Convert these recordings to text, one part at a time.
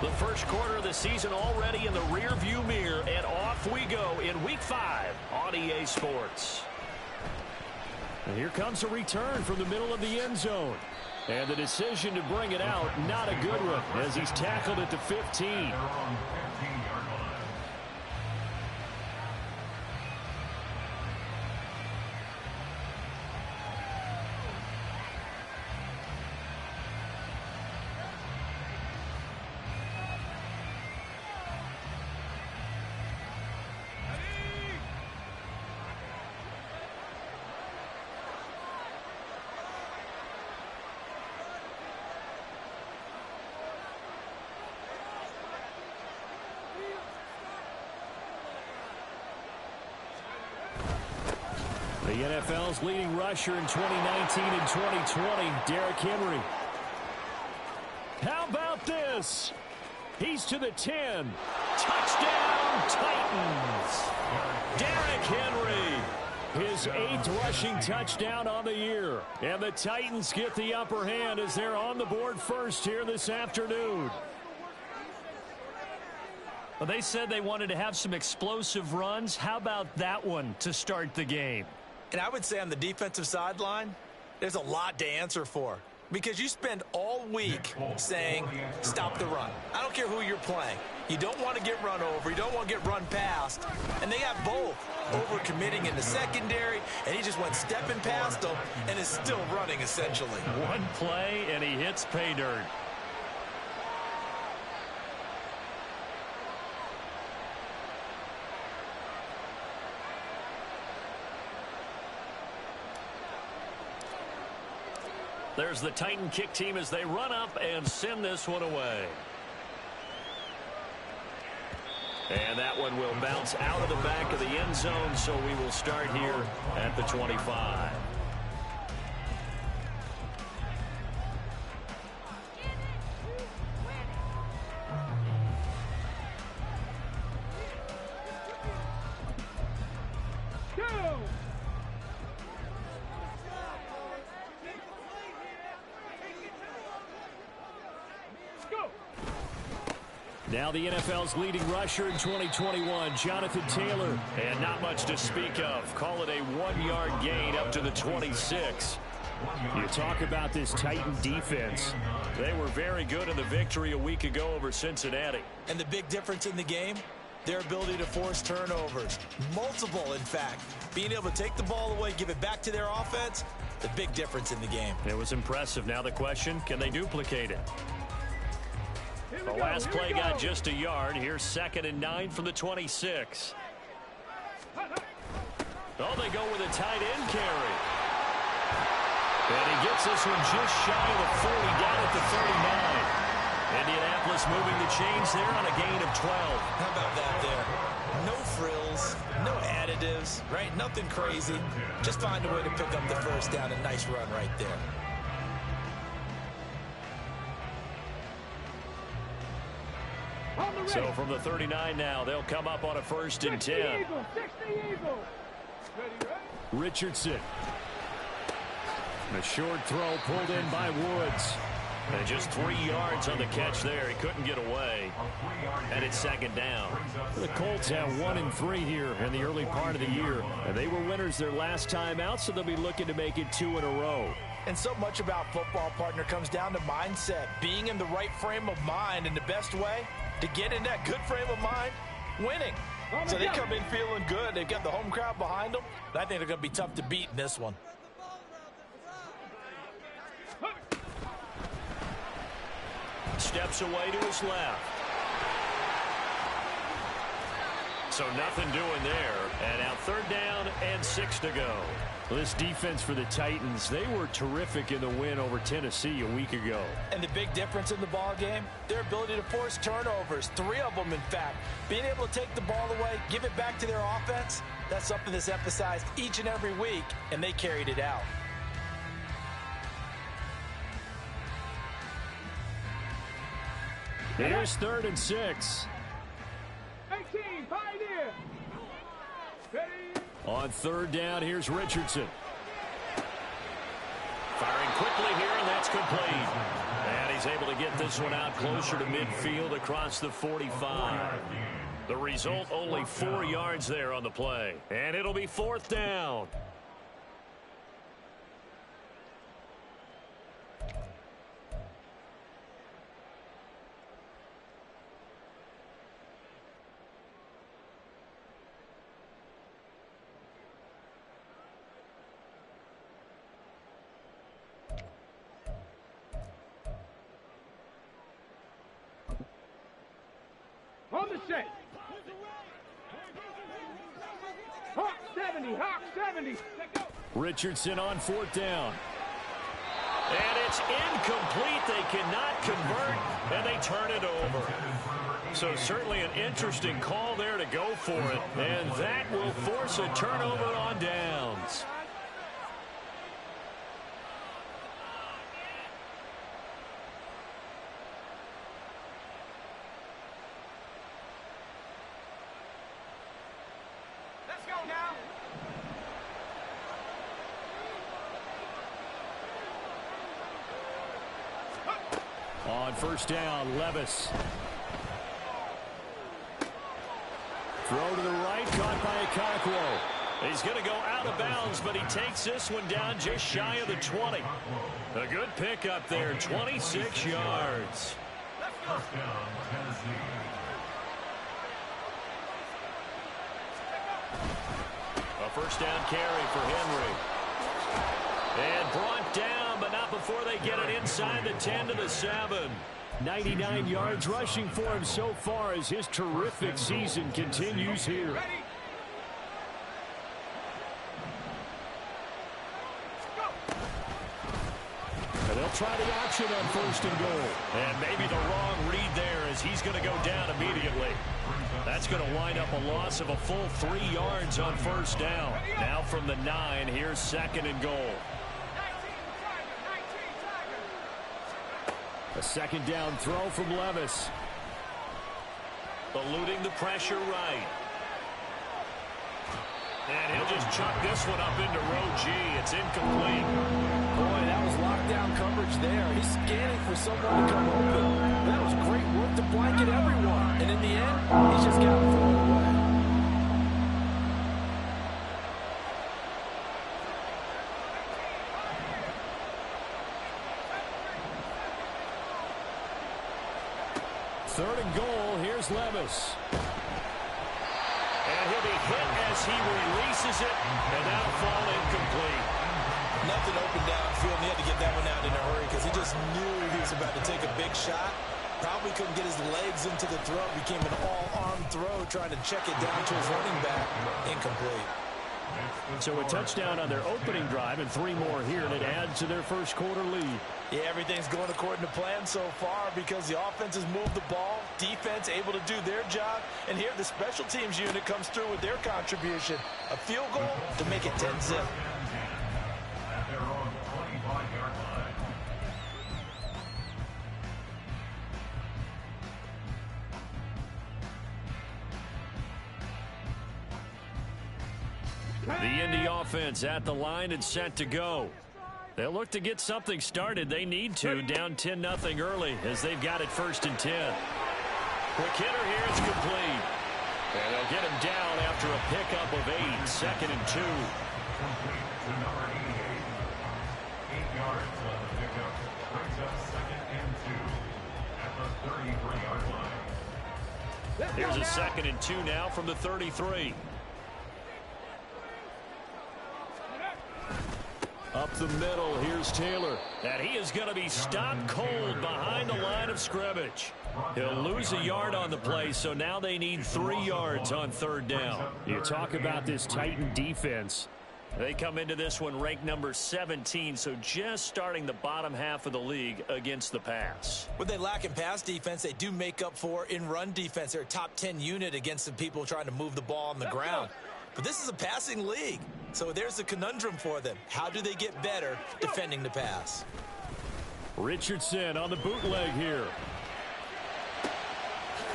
The first quarter of the season already in the rearview mirror, and off we go in Week 5 on EA Sports. And here comes a return from the middle of the end zone. And the decision to bring it out, not a good one, as he's tackled at the 15. The NFL's leading rusher in 2019 and 2020, Derrick Henry. How about this? He's to the 10. Touchdown, Titans. Derrick Henry, his 8th rushing touchdown on the year. And the Titans get the upper hand as they're on the board first here this afternoon. Well, they said they wanted to have some explosive runs. How about that one to start the game? And I would say on the defensive sideline, there's a lot to answer for. Because you spend all week saying, stop the run. I don't care who you're playing. You don't want to get run over. You don't want to get run past. And they have both. Over-committing in the secondary, and he just went stepping past them and is still running, essentially. One play, and he hits pay dirt. There's the Titan kick team as they run up and send this one away. And that one will bounce out of the back of the end zone, so we will start here at the 25. Now the NFL's leading rusher in 2021, Jonathan Taylor. And not much to speak of. Call it a 1-yard gain up to the 26. You talk about this Titan defense. They were very good in the victory a week ago over Cincinnati. And the big difference in the game, their ability to force turnovers. Multiple, in fact. Being able to take the ball away, give it back to their offense, the big difference in the game. It was impressive. Now the question, can they duplicate it? The last play got just a yard. Here's 2nd and 9 from the 26. Oh, they go with a tight end carry. And he gets this one just shy of the 40, down at the 39. Indianapolis moving the chains there on a gain of 12. How about that there? No frills, no additives, right? Nothing crazy. Just find a way to pick up the first down. A nice run right there. So from the 39 now, they'll come up on a 1st and 10. Richardson. A short throw pulled in by Woods. And just 3 yards on the catch there. He couldn't get away. And it's 2nd down. The Colts have 1-3 here in the early part of the year. And they were winners their last time out, so they'll be looking to make it 2 in a row. And so much about football, partner, comes down to mindset. Being in the right frame of mind, and the best way to get in that good frame of mind, winning. So they come in feeling good. They've got the home crowd behind them. But I think they're going to be tough to beat in this one. Steps away to his left. So nothing doing there. And now 3rd down and 6 to go. Well, this defense for the Titans, they were terrific in the win over Tennessee a week ago. And the big difference in the ball game, their ability to force turnovers, 3 of them in fact. Being able to take the ball away, give it back to their offense, that's something that's emphasized each and every week, and they carried it out. Here's 3rd and 6. 18, Pioneer. On 3rd down, here's Richardson. Firing quickly here, and that's complete. And he's able to get this one out closer to midfield across the 45. The result, only 4 yards there on the play. And it'll be 4th down. On the set. Hawk 70, Hawk 70. Let go. Richardson on 4th down. And it's incomplete. They cannot convert, and they turn it over. So certainly an interesting call there to go for it. And that will force a turnover on downs. Let's go now. On 1st down, Levis. Throw to the right, caught by Okonkwo. He's going to go out of bounds, but he takes this one down just shy of the 20. A good pickup there, 26 yards. A 1st down carry for Henry. And brought down, but not before they get it inside the 10 to the 7. 99 yards rushing for him so far as his terrific season continues here. Ready. And they'll try the option on 1st and goal. And maybe the wrong read there as he's going to go down immediately. That's going to wind up a loss of a full 3 yards on 1st down. Now from the 9, here's 2nd and goal. A 2nd down throw from Levis. Eluding the pressure right. And he'll just chuck this one up into row G. It's incomplete. Boy, that was lockdown coverage there. He's scanning for someone to come open. That was great work to blanket everyone. And in the end, he's just got to throw it away. Third and goal, here's Levis. And he'll be hit as he releases it, and that'll fall incomplete. Nothing open downfield, and he had to get that one out in a hurry because he just knew he was about to take a big shot. Probably couldn't get his legs into the throw. Became an all-arm throw, trying to check it down to his running back. Incomplete. So a touchdown on their opening drive and 3 more here, and it adds to their first quarter lead. Yeah, everything's going according to plan so far because the offense has moved the ball, defense able to do their job, and here the special teams unit comes through with their contribution. A field goal to make it 10-zip. The Indy offense at the line and set to go. They'll look to get something started. They need to, down 10-0 early as they've got it 1st and 10. Quick hitter here, it's complete. And they'll get him down after a pickup of 8, 2nd and 2. Here's a 2nd and 2 now from the 33. Up the middle, here's Taylor. And he is going to be stopped cold behind the line of scrimmage. He'll lose a yard on the play, so now they need 3 yards on 3rd down. You talk about this Titan defense. They come into this one ranked number 17, so just starting the bottom half of the league against the pass. What they lack in pass defense, they do make up for in run defense. They're a top 10 unit against the people trying to move the ball on the ground. But this is a passing league, so there's a conundrum for them. How do they get better defending the pass? Richardson on the bootleg here.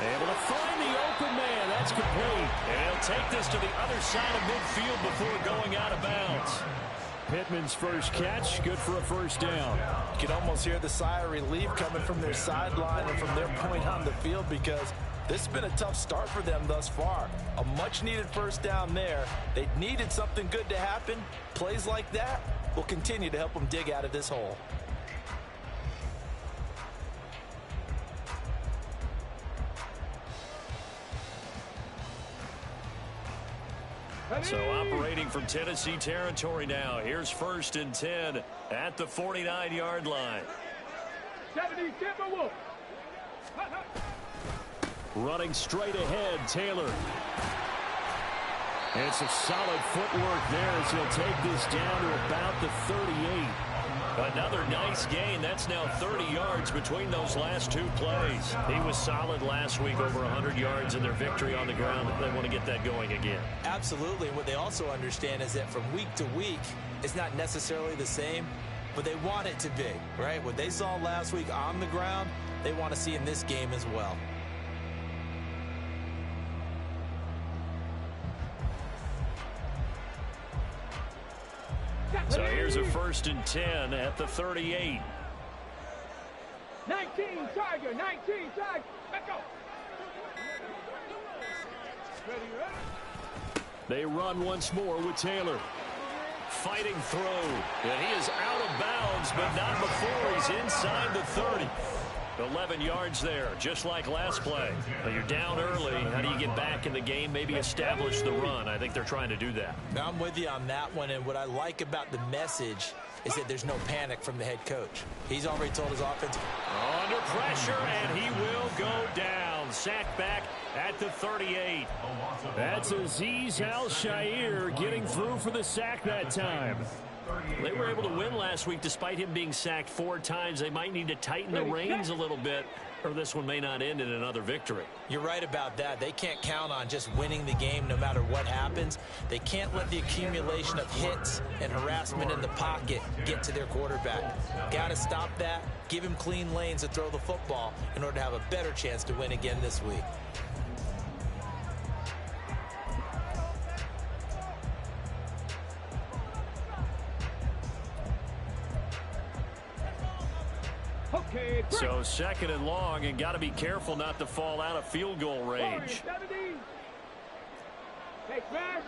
Able to find the open man. That's complete. And he'll take this to the other side of midfield before going out of bounds. Pittman's first catch, good for a first down. You can almost hear the sigh of relief coming from their sideline and from their point on the field, because this has been a tough start for them thus far. A much-needed first down there. They needed something good to happen. Plays like that will continue to help them dig out of this hole. So operating from Tennessee territory now. Here's 1st and 10 at the 49-yard line. 70 Timberwolves. Running straight ahead, Taylor. And some solid footwork there as he'll take this down to about the 38. Another nice gain. That's now 30 yards between those last two plays. He was solid last week, over 100 yards in their victory on the ground. They want to get that going again. Absolutely. What they also understand is that from week to week, it's not necessarily the same, but they want it to be, right? What they saw last week on the ground, they want to see in this game as well. So here's a 1st and 10 at the 38. 19 Tiger, 19 Tiger. Let's go. Ready, ready. They run once more with Taylor. Fighting through. And he is out of bounds, but not before he's inside the 30. 11 yards there, just like last play. But you're down early. How do you get back in the game? Maybe establish the run. I think they're trying to do that. Now, I'm with you on that one, and what I like about the message is that there's no panic from the head coach. He's already told his offense. Under pressure, and he will go down. Sacked back at the 38. That's Azeez Al-Shaair getting through for the sack that time. They were able to win last week despite him being sacked 4 times. They might need to tighten the reins a little bit, or this one may not end in another victory. You're right about that. They can't count on just winning the game no matter what happens. They can't let the accumulation of hits and harassment in the pocket get to their quarterback. Got to stop that, give him clean lanes to throw the football in order to have a better chance to win again this week. Okay, So 2nd and long, and got to be careful not to fall out of field goal range. 70. Hey, smash.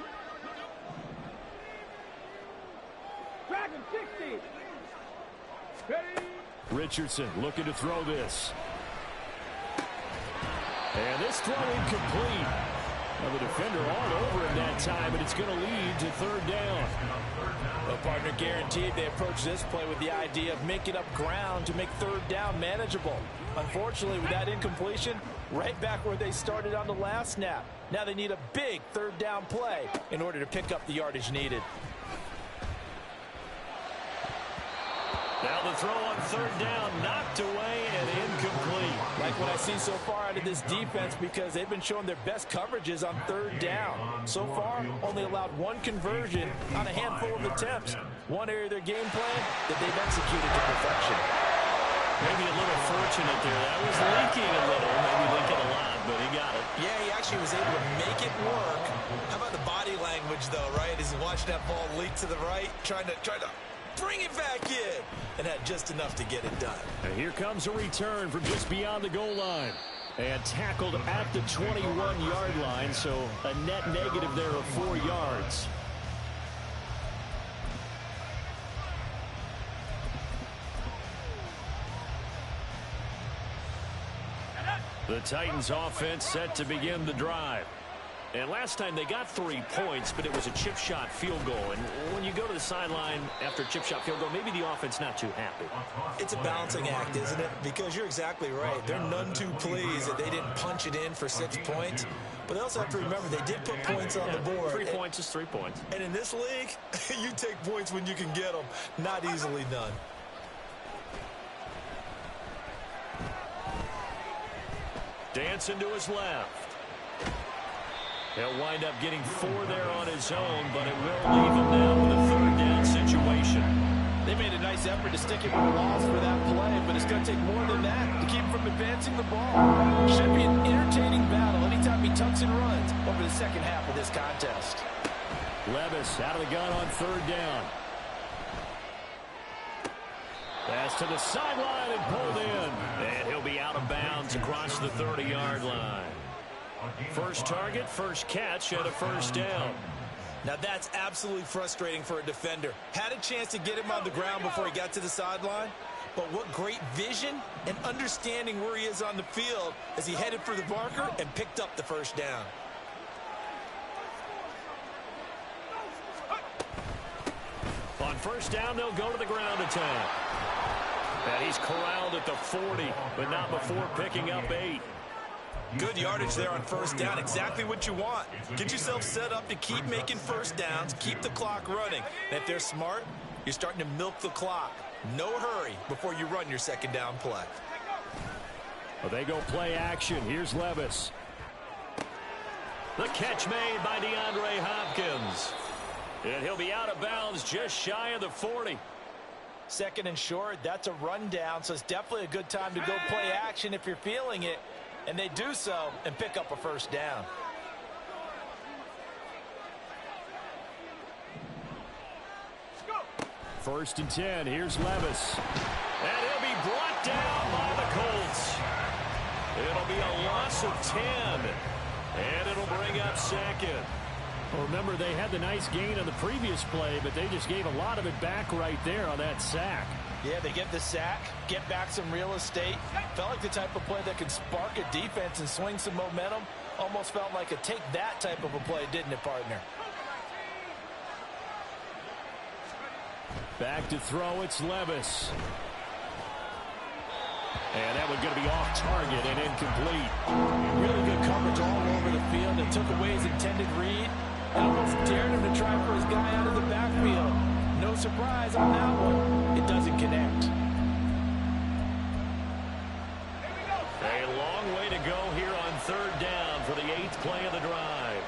Dragon 60. Ready. Richardson looking to throw this. And this throw incomplete. Well, the defender all over him that time, and it's going to lead to 3rd down. Well, partner, guaranteed they approach this play with the idea of making up ground to make 3rd down manageable. Unfortunately, with that incompletion, right back where they started on the last snap. Now they need a big 3rd down play in order to pick up the yardage needed. Now the throw on 3rd down, knocked away and incomplete. Like what I see so far out of this defense, because they've been showing their best coverages on 3rd down. So far, only allowed 1 conversion on a handful of attempts. One area of their game plan that they've executed to perfection. Maybe a little fortunate there. That was leaking a little, maybe leaking a lot, but he got it. Yeah, he actually was able to make it work. How about the body language, though, right? As he watched that ball leak to the right, trying to bring it back in, and had just enough to get it done. And here comes a return from just beyond the goal line. And tackled at the 21-yard line, so a net negative there of 4 yards. The Titans offense set to begin the drive. And last time they got 3 points, but it was a chip shot field goal. And when you go to the sideline after a chip shot field goal, maybe the offense not too happy. It's a balancing act, isn't it? Because you're exactly right. They're none too pleased that they didn't punch it in for 6 points. But they also have to remember they did put points on the board. 3 points is 3 points. And in this league, you take points when you can get them. Not easily done. Dancing to his left. He'll wind up getting 4 there on his own, but it will leave him now with a 3rd down situation. They made a nice effort to stick him in the loss for that play, but it's going to take more than that to keep him from advancing the ball. Should be an entertaining battle anytime he tucks and runs over the second half of this contest. Levis out of the gun on 3rd down. Pass to the sideline and pulled in. And he'll be out of bounds across the 30-yard line. First target, first catch, and a first down. Now that's absolutely frustrating for a defender. Had a chance to get him on the ground before he got to the sideline, but what great vision and understanding where he is on the field as he headed for the marker and picked up the first down. On first down, they'll go to the ground attack. And he's corralled at the 40, but not before picking up 8. Good yardage there on first down. Exactly what you want. Get yourself set up to keep making first downs, keep the clock running. And if they're smart, you're starting to milk the clock. No hurry before you run your second down play. Well, they go play action. Here's Levis. The catch made by DeAndre Hopkins. And he'll be out of bounds just shy of the 40. Second and short, that's a rundown, so it's definitely a good time to go play action if you're feeling it. And they do so and pick up a first down. First and 10. Here's Levis. And he'll be brought down by the Colts. It'll be a loss of 10. And it'll bring up second. Well, remember, they had the nice gain on the previous play, but they just gave a lot of it back right there on that sack. Yeah, they get the sack, get back some real estate. Felt like the type of play that could spark a defense and swing some momentum. Almost felt like a take that type of a play, didn't it, partner? Back to throw, it's Levis. And that one's going to be off target and incomplete. Really good coverage all over the field. It took away his intended read and almost dared him to try for his guy out of the backfield. No surprise on that one. It doesn't connect. A long way to go here on third down for the 8th play of the drive.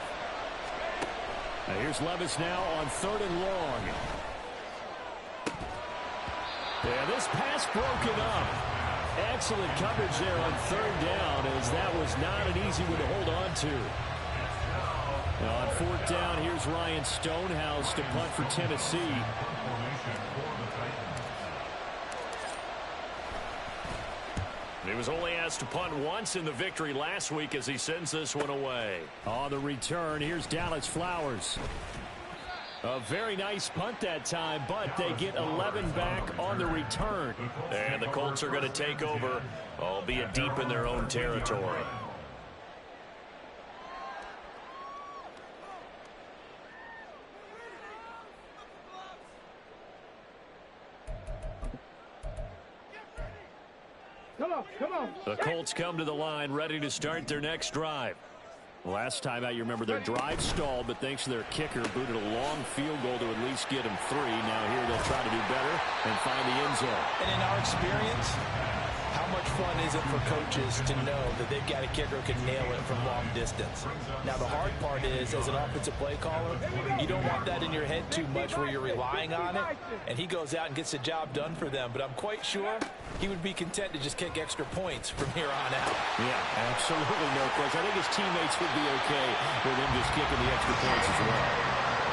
Now here's Levis now on third and long. Yeah, this pass broken up. Excellent coverage there on third down, as that was not an easy one to hold on to. Now on fourth down, here's Ryan Stonehouse to punt for Tennessee. He was only asked to punt once in the victory last week as he sends this one away. On the return, here's Dallas Flowers. A very nice punt that time, but they get 11 back on the return. And the Colts are going to take over, albeit deep in their own territory. Come on, come on. The Colts come to the line, ready to start their next drive. Last time out, you remember their drive stalled, but thanks to their kicker, booted a long field goal to at least get them 3. Now here they'll try to do better and find the end zone. And in our experience, how much fun is it for coaches to know that they've got a kicker who can nail it from long distance? Now, the hard part is, as an offensive play caller, you don't want that in your head too much where you're relying on it, and he goes out and gets the job done for them. But I'm quite sure he would be content to just kick extra points from here on out. Yeah, absolutely no question. I think his teammates would be okay with him just kicking the extra points as well.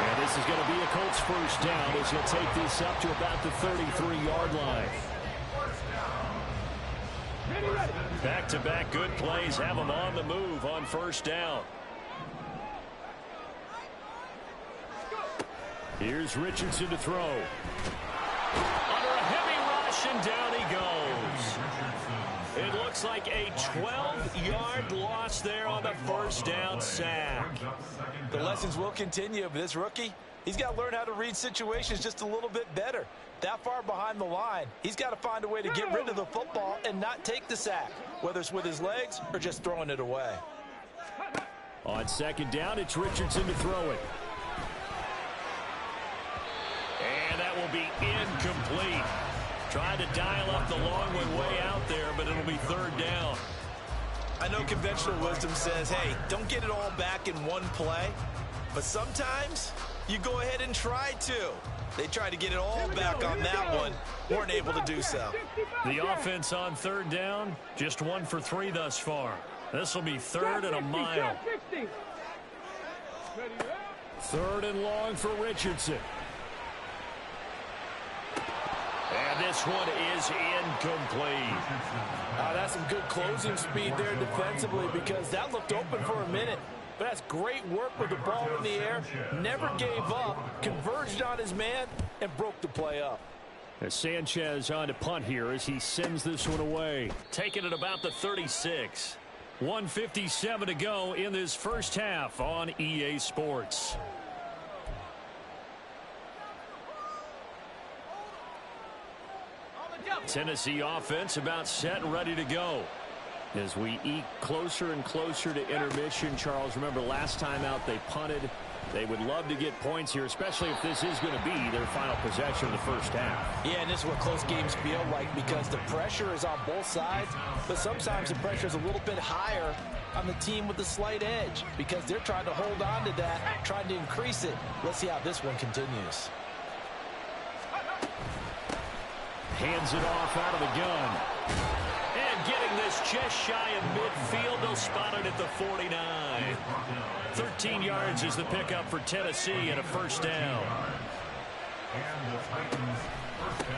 And this is going to be a Colts first down as he'll take this up to about the 33-yard line. Back-to-back good plays have them on the move on first down. Here's Richardson to throw. Under a heavy rush, and down he goes. It looks like a 12-yard loss there on the first down sack. The lessons will continue, but this rookie, he's got to learn how to read situations just a little bit better. That far behind the line, he's got to find a way to get rid of the football and not take the sack, whether it's with his legs or just throwing it away. On second down, it's Richardson to throw it. And that will be incomplete. Trying to dial up the long one way out there, but it'll be third down. I know conventional wisdom says, hey, don't get it all back in one play. But sometimes you go ahead and try to. They tried to get it all back on that one. Weren't able to do so. The offense on third down, just 1 for 3 thus far. This will be third and a mile. Third and long for Richardson. And And this one is incomplete. That's some good closing speed there defensively because that looked open for a minute. But that's great work with the ball in the air. Never gave up, converged on his man, and broke the play up. As Sanchez on to punt here as he sends this one away. Taking it about the 36. 1:57 to go in this first half on EA Sports. Tennessee offense about set and ready to go. As we eke closer and closer to intermission, Charles, remember last time out they punted. They would love to get points here, especially if this is going to be their final possession of the first half. Yeah, and this is what close games feel like because the pressure is on both sides, but sometimes the pressure is a little bit higher on the team with the slight edge because they're trying to hold on to that, trying to increase it. Let's see how this one continues. Hands it off out of the gun. And getting this just shy of midfield. They'll spot it at the 49. 13 yards is the pickup for Tennessee and a first down.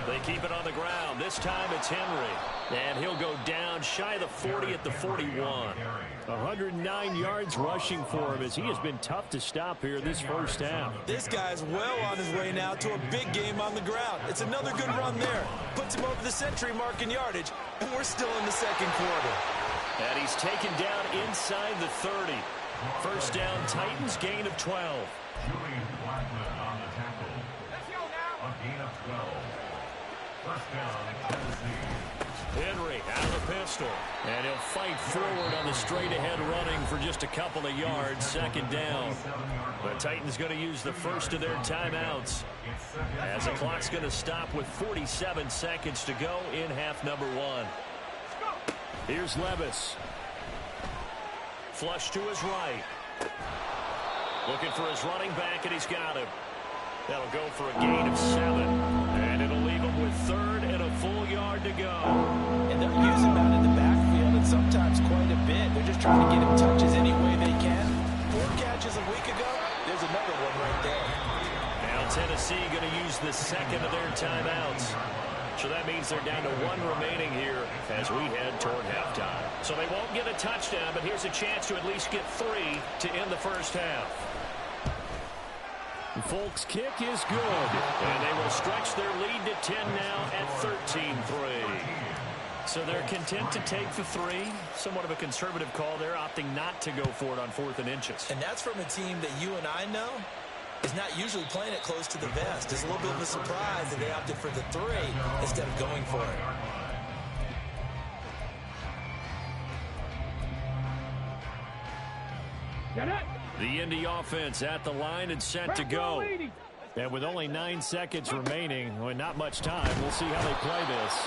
They keep it on the ground. This time it's Henry. And he'll go down shy of the 40 at the 41. 109 yards rushing for him as he has been tough to stop here this first half. This guy's well on his way now to a big game on the ground. It's another good run there. Puts him over the century mark in yardage, and we're still in the second quarter. And he's taken down inside the 30. First down, Titans, gain of 12. Henry out of the pistol. And he'll fight forward on the straight-ahead running for just a couple of yards. Second down. The Titans going to use the first of their timeouts as the clock's going to stop with 47 seconds to go in half number one. Here's Levis. Flush to his right. Looking for his running back, and he's got him. That'll go for a gain of 7. And it'll leave him with third and a full yard to go. And they're using that in the backfield and sometimes quite a bit. They're just trying to get him touches any way they can. 4 catches a week ago. There's another one right there. Now Tennessee going to use the second of their timeouts. So that means they're down to 1 remaining here as we head toward halftime. So they won't get a touchdown, but here's a chance to at least get 3 to end the first half. Folk's kick is good. And they will stretch their lead to 10 now at 13-3. So they're content to take the 3. Somewhat of a conservative call there, opting not to go for it on 4th and inches. And that's from a team that you and I know is not usually playing it close to the vest. It's a little bit of a surprise that they opted for the 3 instead of going for it. The Indy offense at the line and set to go. And with only 9 seconds remaining, well, not much time, we'll see how they play this.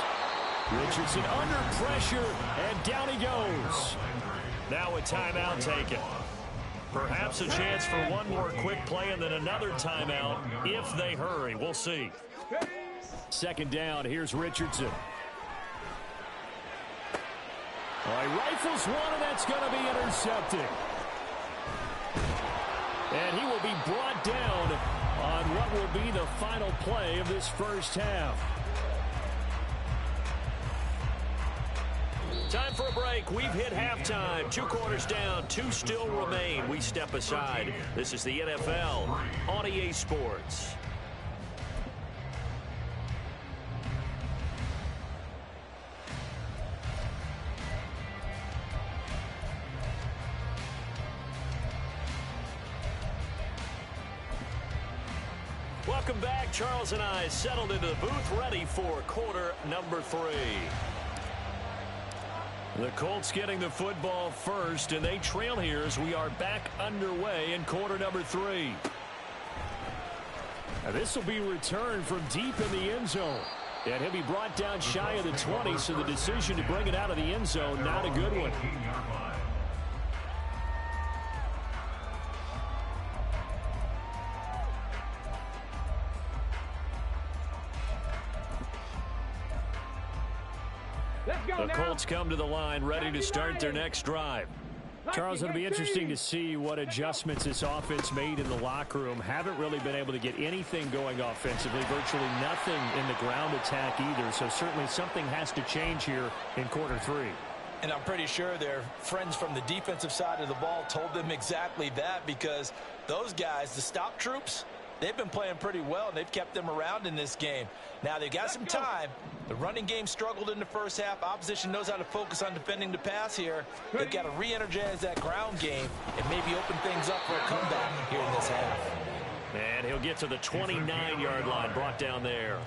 Richardson under pressure, and down he goes. Now a timeout taken. Perhaps a chance for one more quick play and then another timeout if they hurry. We'll see. Second down, here's Richardson. Well, he rifles one, and that's going to be intercepted. And he will be brought down on what will be the final play of this first half. Time for a break. We've hit halftime. 2 quarters down. 2 still remain. We step aside. This is the NFL on EA Sports. Welcome back. Charles and I settled into the booth, ready for quarter number 3. The Colts getting the football first, and they trail here as we are back underway in quarter number 3. Now this will be returned from deep in the end zone. And he'll be brought down shy of the 20, so the decision to bring it out of the end zone, not a good one. The Colts come to the line ready to start their next drive. Charles, it'll be interesting to see what adjustments this offense made in the locker room. Haven't really been able to get anything going offensively, virtually nothing in the ground attack either. So certainly something has to change here in quarter three. And I'm pretty sure their friends from the defensive side of the ball told them exactly that, because those guys, the stop troops, they've been playing pretty well, and they've kept them around in this game. Now, they've got some time. The running game struggled in the first half. Opposition knows how to focus on defending the pass here. They've got to re-energize that ground game and maybe open things up for a comeback here in this half. And he'll get to the 29-yard line, brought down there.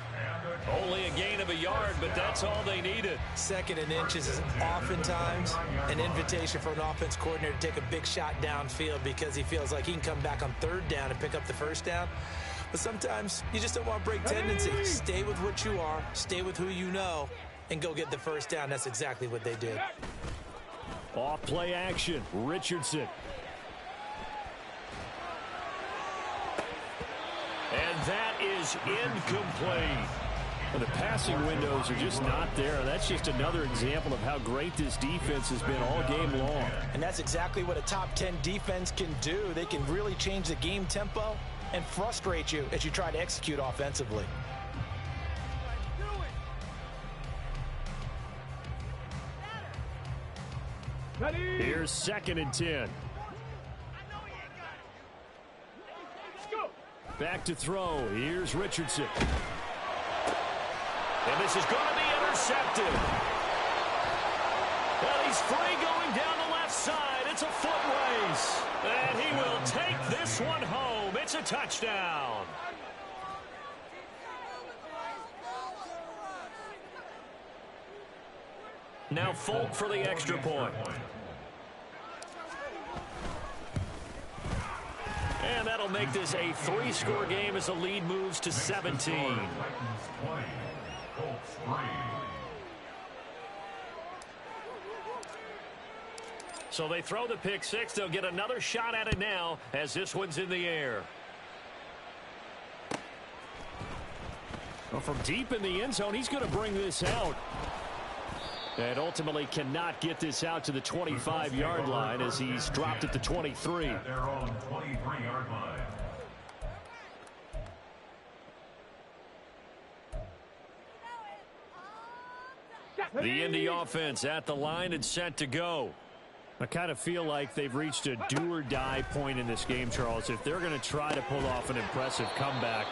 Only a gain of a yard, but that's all they needed. Second and inches is oftentimes an invitation for an offense coordinator to take a big shot downfield because he feels like he can come back on third down and pick up the first down. But sometimes you just don't want to break tendency. Stay with what you are, stay with who you know, and go get the first down. That's exactly what they did. Off play action, Richardson. And that is incomplete. Well, the passing windows are just not there. That's just another example of how great this defense has been all game long. And that's exactly what a top 10 defense can do. They can really change the game tempo and frustrate you as you try to execute offensively. Here's 2nd and 10. Back to throw. Here's Richardson. And this is going to be intercepted. Well, he's free going down the left side. It's a foot race. And he will take this one home. It's a touchdown. Now Folk for the extra point. And that'll make this a 3-score game as the lead moves to 17. So they throw the pick six. They'll get another shot at it now as this one's in the air. Well, from deep in the end zone, he's going to bring this out. And ultimately cannot get this out to the 25-yard line as he's dropped at the 23. At their own 23-yard line. The Indy offense at the line and set to go. I kind of feel like they've reached a do-or-die point in this game, Charles. If they're going to try to pull off an impressive comeback,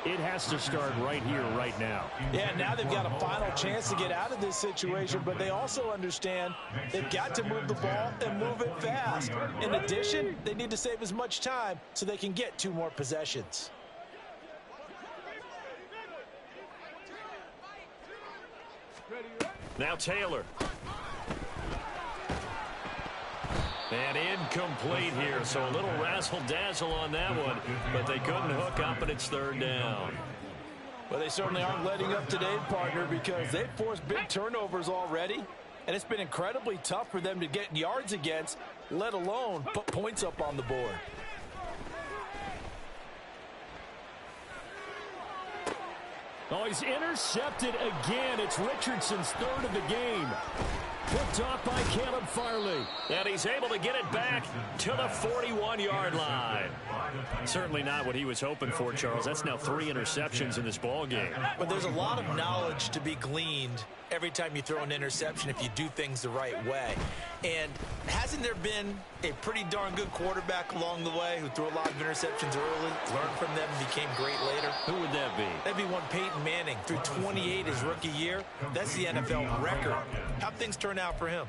it has to start right here, right now. Yeah, now they've got a final chance to get out of this situation, but they also understand they've got to move the ball and move it fast. In addition, they need to save as much time so they can get 2 more possessions. Now Taylor. And incomplete here, so a little razzle-dazzle on that one, but they couldn't hook up, and it's 3rd down. Well, they certainly aren't letting up today, partner, because they've forced big turnovers already, and it's been incredibly tough for them to get yards against, let alone put points up on the board. Oh, he's intercepted again. It's Richardson's 3rd of the game. Picked off by Caleb Farley. And he's able to get it back to the 41-yard line. Certainly not what he was hoping for, Charles. That's now 3 interceptions in this ball game. But there's a lot of knowledge to be gleaned every time you throw an interception if you do things the right way. And hasn't there been a pretty darn good quarterback along the way who threw a lot of interceptions early, learned from them, and became great later? Who would that be? That'd be one Peyton Manning. Threw 28 his rookie year. That's the NFL record. How'd things turn out for him?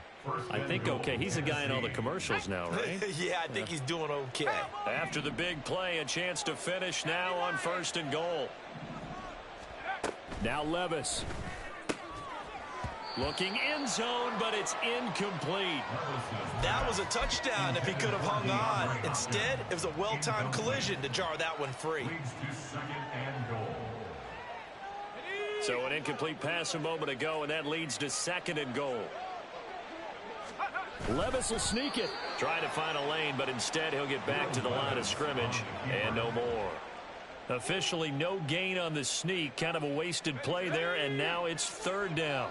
I think okay. He's a guy in all the commercials now, right? Yeah, I think he's doing okay. After the big play, a chance to finish now on 1st and goal. Now Levis. Looking end zone, but it's incomplete. That was a touchdown if he could have hung on. Instead, it was a well-timed collision to jar that one free. So an incomplete pass a moment ago, and that leads to 2nd and goal. Levis will sneak it. Trying to find a lane, but instead he'll get back to the line of scrimmage and no more. Officially no gain on the sneak. Kind of a wasted play there, and now it's 3rd down.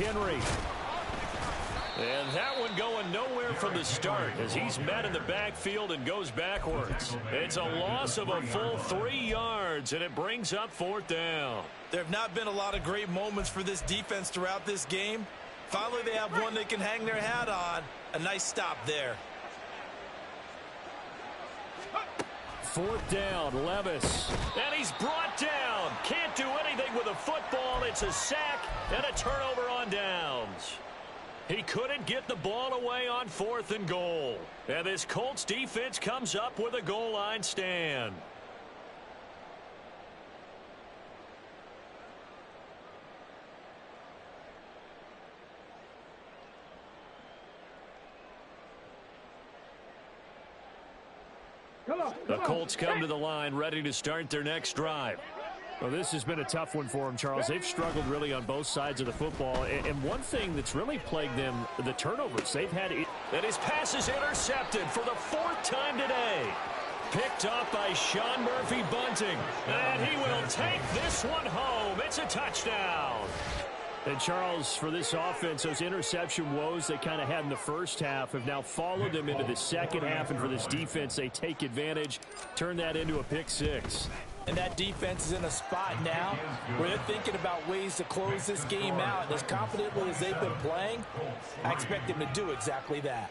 Henry. And that one going nowhere from the start as he's met in the backfield and goes backwards. It's a loss of a full 3 yards, and it brings up 4th down. There have not been a lot of great moments for this defense throughout this game. Finally, they have one they can hang their hat on. A nice stop there. 4th down, Levis. And he's brought down. Can't do anything with a football. It's a sack and a turnover on downs. He couldn't get the ball away on 4th and goal. And this Colts defense comes up with a goal line stand. The Colts come to the line ready to start their next drive. Well, this has been a tough one for them, Charles. They've struggled really on both sides of the football. And one thing that's really plagued them, the turnovers. They've had... And his pass is intercepted for the 4th time today. Picked off by Sean Murphy-Bunting. And he will take this one home. It's a touchdown. And, Charles, for this offense, those interception woes they kind of had in the first half have now followed them into the second half. And for this defense, they take advantage, turn that into a pick six. And that defense is in a spot now where they're thinking about ways to close this game out. And as confidently as they've been playing, I expect them to do exactly that.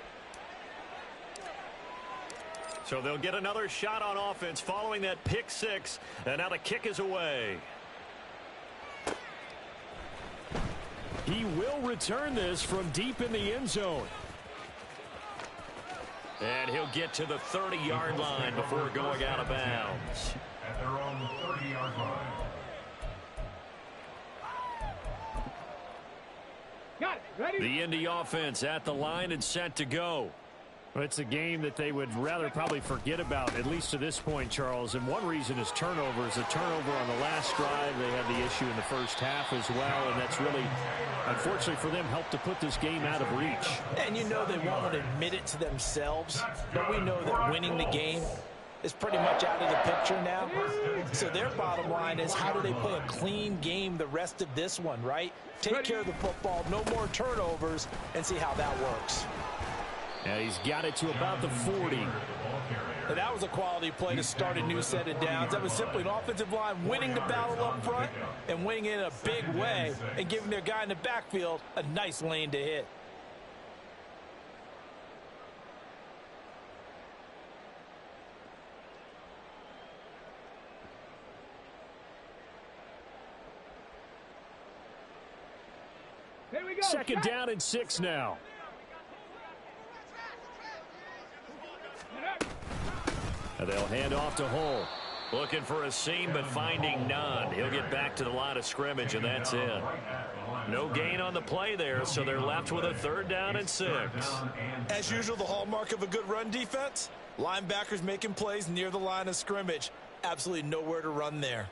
So they'll get another shot on offense following that pick six. And now the kick is away. He will return this from deep in the end zone. And he'll get to the 30-yard line before going out of bounds. At their own 30-yard line. Got it. Ready? The Indy offense at the line and set to go. Well, it's a game that they would rather probably forget about, at least to this point, Charles. And one reason is turnovers. A turnover on the last drive. They had the issue in the first half as well. And that's really, unfortunately for them, helped to put this game out of reach. And you know they won't want to admit it to themselves. But we know that winning the game is pretty much out of the picture now. So their bottom line is, how do they play a clean game the rest of this one, right? Take care of the football, no more turnovers, and see how that works. And he's got it to about the 40. And that was a quality play to start a new set of downs. That was simply an offensive line winning the battle up front and winning it in a big way and giving their guy in the backfield a nice lane to hit. Here we go. Second down and 6 now. And they'll hand off to Hull. Looking for a seam, but finding none. He'll get back to the line of scrimmage, and that's it. No gain on the play there, so they're left with a 3rd down and 6. As usual, the hallmark of a good run defense, linebackers making plays near the line of scrimmage. Absolutely nowhere to run there.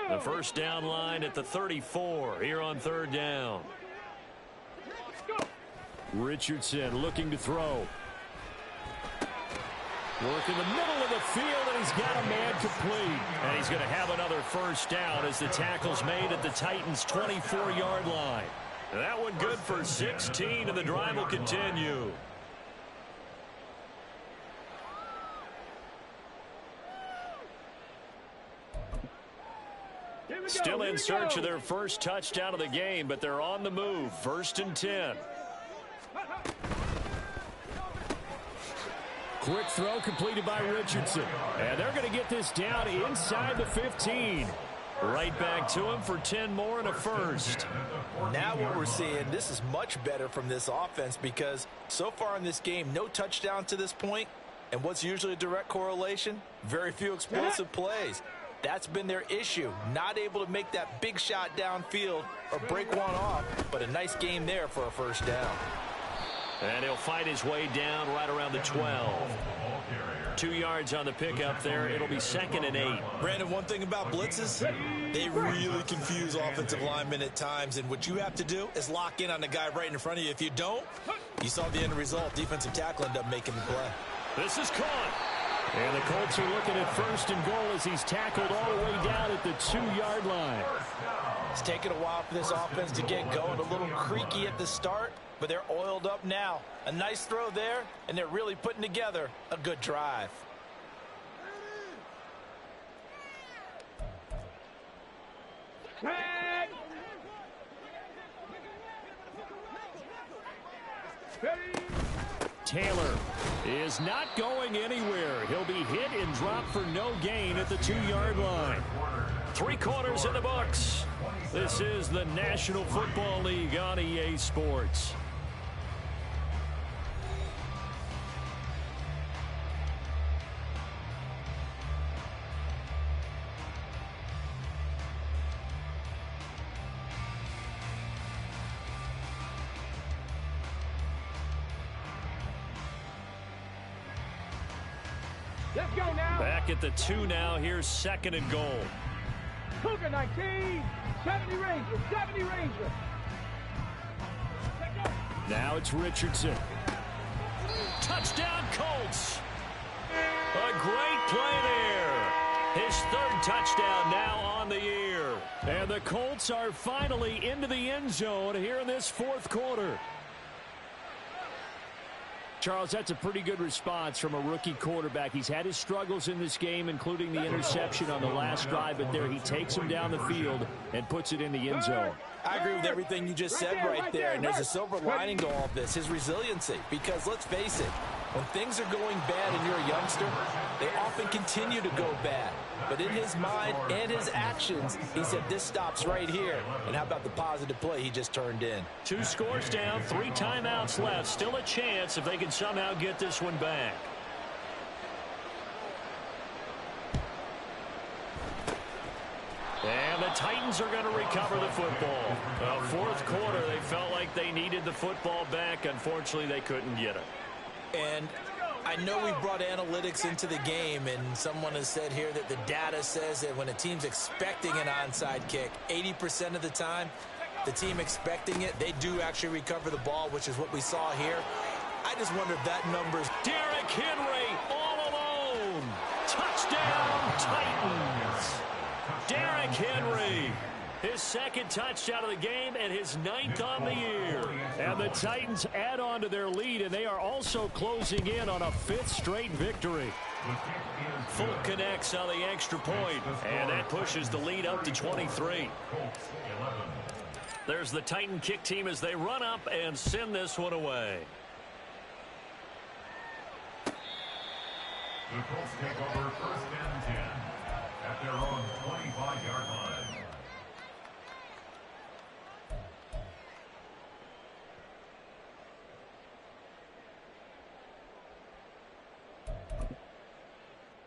The first down line at the 34 here on 3rd down. Richardson looking to throw. Work in the middle of the field, and he's got a man complete. And he's going to have another first down as the tackle's made at the Titans' 24-yard line. That one good for 16, and the drive will continue. Still in search of their first touchdown of the game, but they're on the move. 1st and 10. Quick throw completed by Richardson. And they're going to get this down inside the 15. Right back to him for 10 more and a first. Now what we're seeing, this is much better from this offense because so far in this game, no touchdown to this point. And what's usually a direct correlation? Very few explosive plays. That's been their issue. Not able to make that big shot downfield or break one off, but a nice game there for a first down. And he'll fight his way down right around the 12. 2 yards on the pickup there. It'll be 2nd and 8. Brandon, one thing about blitzes, they really confuse offensive linemen at times, and what you have to do is lock in on the guy right in front of you. If you don't, you saw the end result. Defensive tackle ended up making the play. This is caught. And the Colts are looking at 1st and goal as he's tackled all the way down at the 2-yard line. It's taken a while for this offense to get going. A little creaky at the start, but they're oiled up now. A nice throw there, and they're really putting together a good drive. Taylor is not going anywhere. He'll be hit and dropped for no gain at the 2-yard line. 3 quarters in the books. This is the National Football League on EA Sports. Let's go now. Back at the 2 now. Here's 2nd and goal. Cougar 19. 70 Rangers. 70 Rangers. Now it's Richardson. Touchdown, Colts. A great play there. His 3rd touchdown now on the year. And the Colts are finally into the end zone here in this 4th quarter. Charles, that's a pretty good response from a rookie quarterback. He's had his struggles in this game, including the interception on the last drive, but there he takes him down the field and puts it in the end zone. I agree with everything you just said right there, and there's a silver lining to all of this, his resiliency. Because let's face it, when things are going bad and you're a youngster, they often continue to go bad. But in his mind and his actions, he said this stops right here. And how about the positive play he just turned in? 2 scores down, 3 timeouts left. Still a chance if they can somehow get this one back. And the Titans are going to recover the football. 4th quarter, they felt like they needed the football back. Unfortunately, they couldn't get it. And I know we brought analytics into the game, and someone has said here that the data says that when a team's expecting an onside kick, 80% of the time, the team expecting it, they do actually recover the ball, which is what we saw here. I just wonder if that number's... Derrick Henry all alone. Touchdown, Titans. Derrick Henry. His 2nd touchdown of the game and his 9th on the year. And the Titans add on to their lead, and they are also closing in on a 5th straight victory. Full connects on the extra point, and that pushes the lead up to 23. There's the Titan kick team as they run up and send this one away. The Colts take over 1st and 10 at their own 25-yard line.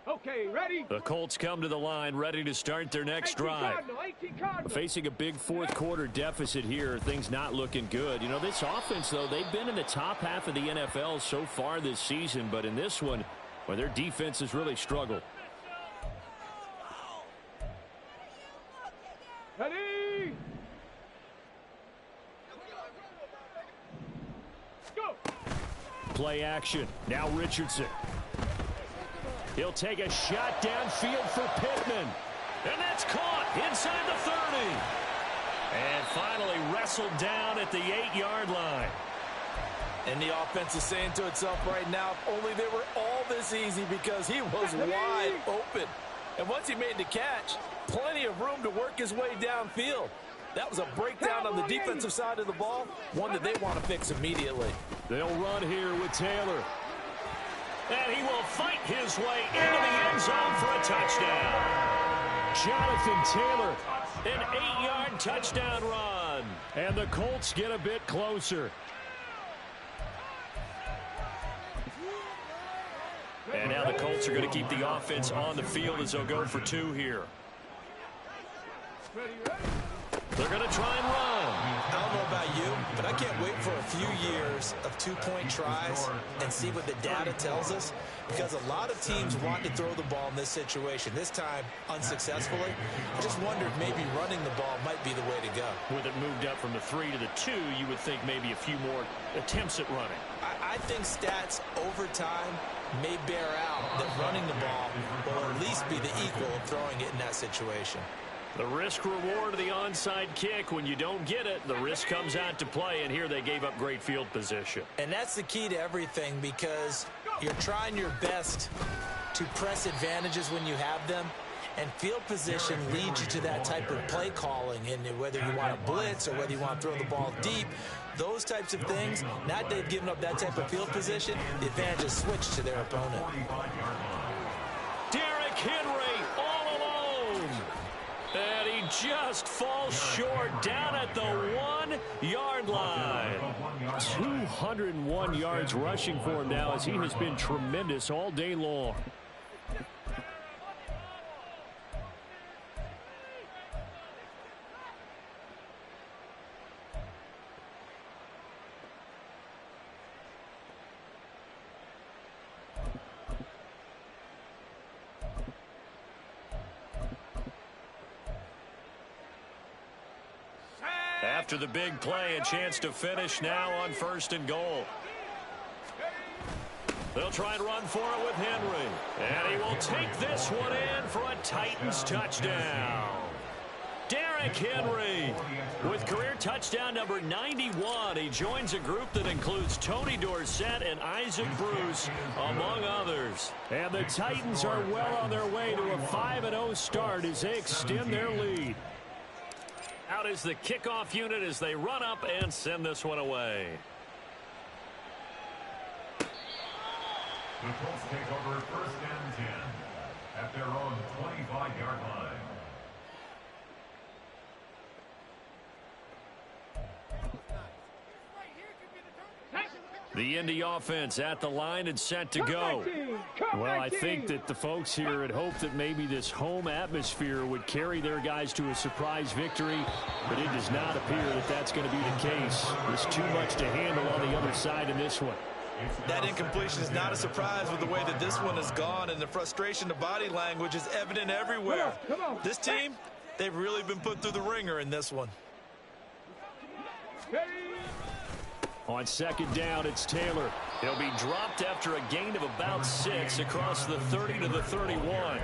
Okay, ready? The Colts come to the line ready to start their next drive. Facing a big 4th quarter deficit here, things not looking good. You know, this offense, though, they've been in the top half of the NFL so far this season, but in this one, well, their defense has really struggled. Ready? Go! Play action. Now Richardson. He'll take a shot downfield for Pittman. And that's caught inside the 30. And finally wrestled down at the 8-yard line. And the offense is saying to itself right now, if only they were all this easy, because he was wide open. And once he made the catch, plenty of room to work his way downfield. That was a breakdown on the defensive side of the ball, one that they want to fix immediately. They'll run here with Taylor. And he will fight his way into the end zone for a touchdown. Jonathan Taylor. An 8-yard touchdown run. And the Colts get a bit closer. And now the Colts are going to keep the offense on the field as they'll go for 2 here. They're going to try and run. I don't know about you, but I can't wait for a few years of 2-point tries and see what the data tells us, because a lot of teams want to throw the ball in this situation. This time, unsuccessfully. I just wonder if maybe running the ball might be the way to go. With it moved up from the 3 to the 2, you would think maybe a few more attempts at running. I think stats over time may bear out that running the ball will at least be the equal of throwing it in that situation. The risk-reward of the onside kick, when you don't get it, the risk comes out to play, and here they gave up great field position. And that's the key to everything, because you're trying your best to press advantages when you have them, and field position leads you to that type of play calling, and whether you want to blitz or whether you want to throw the ball deep, those types of things, now that they've given up that type of field position, the advantage is switched to their opponent. Derrick Henry all alone. And he just falls short down at the 1-yard line. 201 yards rushing for him now, as he has been tremendous all day long. After the big play, a chance to finish now on 1st and goal. They'll try and run for it with Henry. And he will take this one in for a Titans touchdown. Derrick Henry with career touchdown number 91. He joins a group that includes Tony Dorsett and Isaac Bruce, among others. And the Titans are well on their way to a 5-0 start as they extend their lead. Out is the kickoff unit as they run up and send this one away. The Colts take over 1st and 10 at their own 25-yard line. The Indy offense at the line and set to go. Well, I think that the folks here had hoped that maybe this home atmosphere would carry their guys to a surprise victory, but it does not appear that that's going to be the case. There's too much to handle on the other side in this one. That incompletion is not a surprise with the way that this one has gone, and the frustration, the body language is evident everywhere. This team, they've really been put through the ringer in this one. On 2nd down, it's Taylor. He'll be dropped after a gain of about 6 across the 30 to the 31.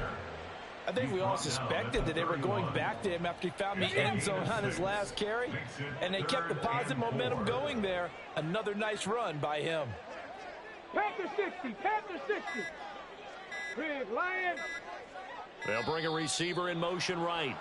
I think we all suspected that they were going back to him after he found the end zone on his last carry, and they kept the positive momentum going there. Another nice run by him. Panther 60, Panther 60. Big Lion. They'll bring a receiver in motion right.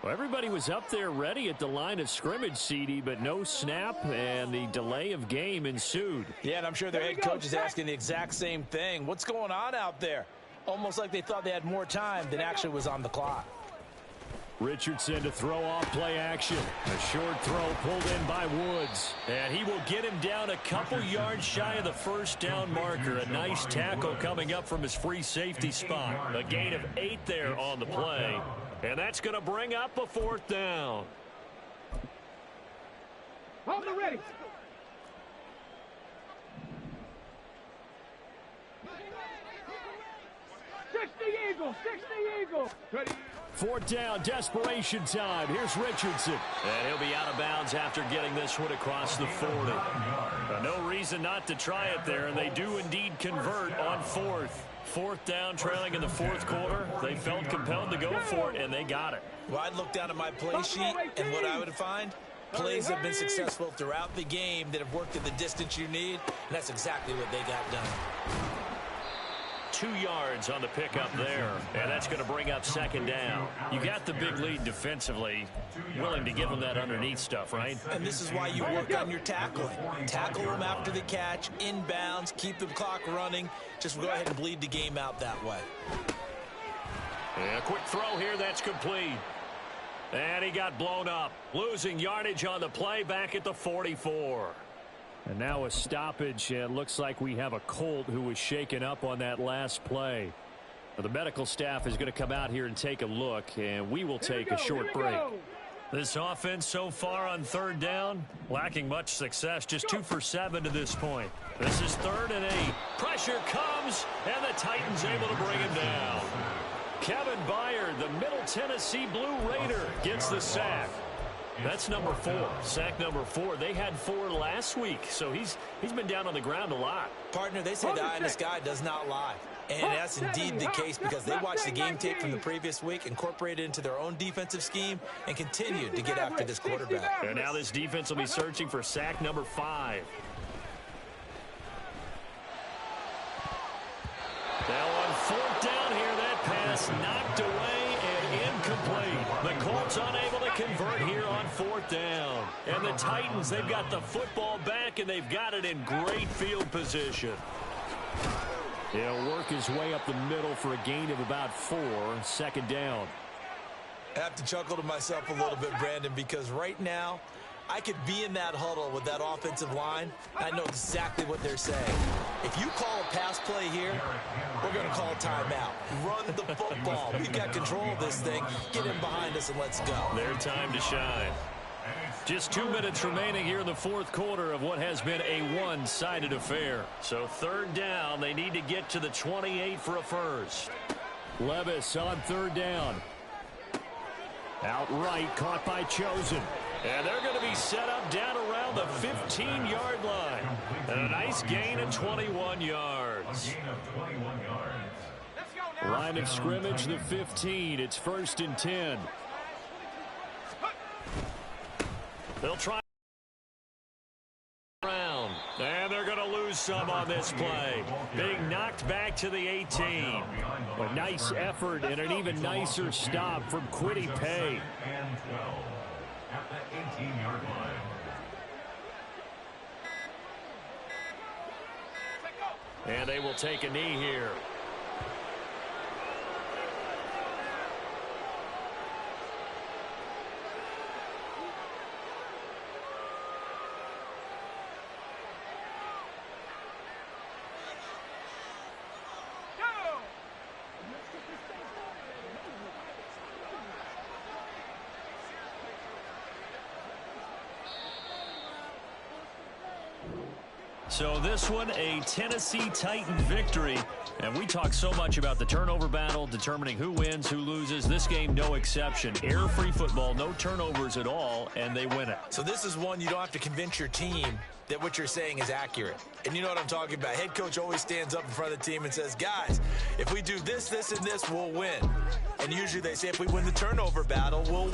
Well, everybody was up there ready at the line of scrimmage, CD, but no snap, and the delay of game ensued. Yeah, and I'm sure their head coach is asking the exact same thing. What's going on out there? Almost like they thought they had more time than actually was on the clock. Richardson to throw off play action. A short throw pulled in by Woods. And he will get him down a couple yards shy of the 1st down marker. A nice tackle coming up from his free safety spot. A gain of 8 there on the play. And that's going to bring up a 4th down. Hold the ready. Eagle, 60 Eagle. Ready. 4th down, desperation time. Here's Richardson. And he'll be out of bounds after getting this one across the 40. No reason not to try it there, and they do indeed convert on 4th. 4th down, trailing in the 4th quarter. They felt compelled to go for it, and they got it. Well, I'd look down at my play sheet, and what I would find, plays have been successful throughout the game that have worked at the distance you need, and that's exactly what they got done. 2 yards on the pickup there, and that's going to bring up 2nd down. You got the big lead defensively, willing to give them that underneath stuff, right? And this is why you work on your tackling. Tackle them after the catch, inbounds, keep the clock running. Just go ahead and bleed the game out that way. And a quick throw here, that's complete. And he got blown up, losing yardage on the play back at the 44. And now a stoppage, and looks like we have a Colt who was shaken up on that last play. Now, the medical staff is going to come out here and take a look, and we will take a short break. This offense so far on 3rd down, lacking much success, just 2 for 7 to this point. This is 3rd and 8. Pressure comes, and the Titans able to bring him down. Kevin Byard, the Middle Tennessee Blue Raider, gets the sack. That's number 4. Sack number 4. They had 4 last week, so he's been down on the ground a lot. Partner, they say the eye in the sky does not lie. And that's indeed the case because they watched the game tape from the previous week, incorporated it into their own defensive scheme, and continued to get after this quarterback. And now this defense will be searching for sack number 5. Now on 4th down here, that pass knocked away and incomplete. The Colts unable to convert here on 4th down. And the Titans, they've got the football back, and they've got it in great field position. He'll work his way up the middle for a gain of about 4, 2nd down. I have to chuckle to myself a little bit, Brandon, because right now, I could be in that huddle with that offensive line. I know exactly what they're saying. If you call a pass play here, we're going to call a timeout. Run the football. We've got control of this thing. Get in behind us and let's go. Their time to shine. Just 2 minutes remaining here in the 4th quarter of what has been a one-sided affair. So 3rd down, they need to get to the 28 for a first. Levis on 3rd down. Outright caught by Chosen. And they're going to be set up down around the 15-yard line. And a nice gain of 21 yards. Line of scrimmage, the 15. It's 1st and 10. They'll try around. And they're going to lose some on this play. Being knocked back to the 18. A nice effort and an even nicer stop from Kwity Paye. At the 18-yard line. And they will take a knee here. So this one, a Tennessee Titan victory. And we talk so much about the turnover battle, determining who wins, who loses. This game, no exception. Error-free football, no turnovers at all, and they win it. So this is one you don't have to convince your team that what you're saying is accurate. And you know what I'm talking about. Head coach always stands up in front of the team and says, guys, if we do this, this, and this, we'll win. And usually they say if we win the turnover battle, we'll win.